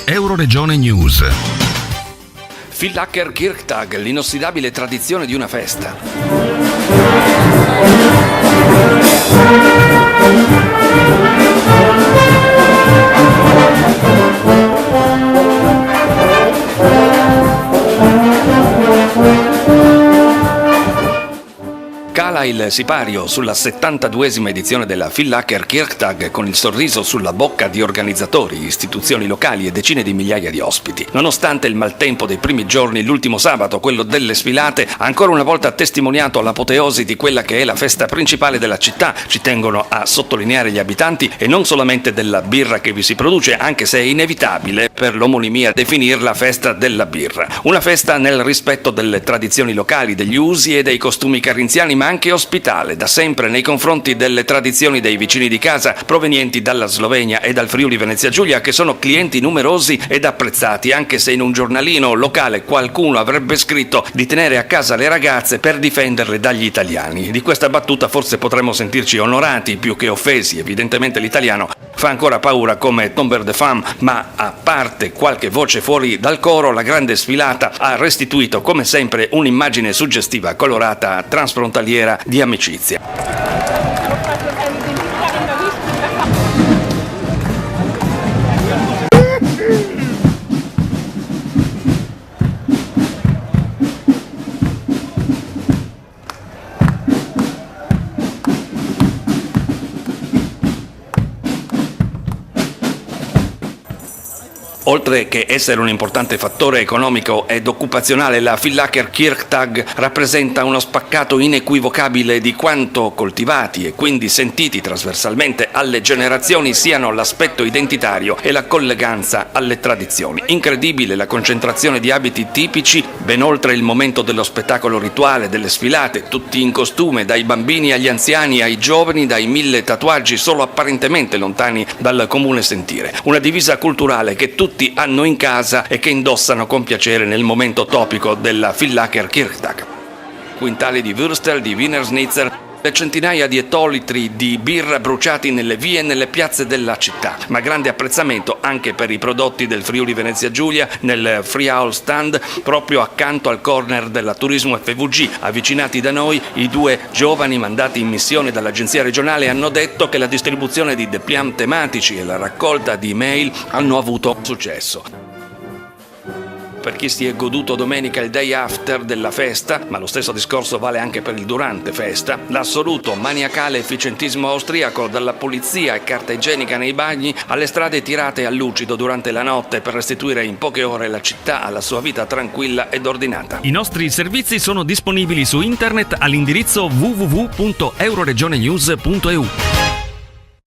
Euroregione News. Villacher Kirchtag, l'inossidabile tradizione di una festa. Cala il sipario sulla 72esima edizione della Villacher Kirchtag con il sorriso sulla bocca di organizzatori, istituzioni locali e decine di migliaia di ospiti. Nonostante il maltempo dei primi giorni, l'ultimo sabato, quello delle sfilate, ha ancora una volta testimoniato l'apoteosi di quella che è la festa principale della città, ci tengono a sottolineare gli abitanti, e non solamente della birra che vi si produce, anche se è inevitabile per l'omonimia definirla festa della birra. Una festa nel rispetto delle tradizioni locali, degli usi e dei costumi carinziani, ma anche ospitale da sempre nei confronti delle tradizioni dei vicini di casa provenienti dalla Slovenia e dal Friuli Venezia Giulia, che sono clienti numerosi ed apprezzati, anche se in un giornalino locale qualcuno avrebbe scritto di tenere a casa le ragazze per difenderle dagli italiani. Di questa battuta forse potremmo sentirci onorati più che offesi. Evidentemente l'italiano fa ancora paura come Tomber de Femme, ma a parte qualche voce fuori dal coro, la grande sfilata ha restituito come sempre un'immagine suggestiva, colorata, transfrontaliera di amicizia. Oltre che essere un importante fattore economico ed occupazionale, la Villacher Kirchtag rappresenta uno spaccato inequivocabile di quanto coltivati e quindi sentiti trasversalmente alle generazioni siano l'aspetto identitario e la colleganza alle tradizioni. Incredibile la concentrazione di abiti tipici, ben oltre il momento dello spettacolo rituale, delle sfilate, tutti in costume, dai bambini agli anziani ai giovani, dai 1000 tatuaggi solo apparentemente lontani dal comune sentire. Una divisa culturale che tutti hanno in casa e che indossano con piacere nel momento topico della Villacher Kirchtag. Quintali di Würstel, di Wiener Schnitzel, centinaia di ettolitri di birra bruciati nelle vie e nelle piazze della città, ma grande apprezzamento anche per i prodotti del Friuli Venezia Giulia nel Friaul Stand, proprio accanto al corner della Turismo FVG. Avvicinati da noi, i due giovani mandati in missione dall'agenzia regionale hanno detto che la distribuzione di dépliant tematici e la raccolta di email hanno avuto successo. Per chi si è goduto domenica il day after della festa, ma lo stesso discorso vale anche per il durante festa, l'assoluto maniacale efficientismo austriaco, dalla polizia e carta igienica nei bagni alle strade tirate a lucido durante la notte per restituire in poche ore la città alla sua vita tranquilla ed ordinata. I nostri servizi sono disponibili su internet all'indirizzo www.euroregionenews.eu.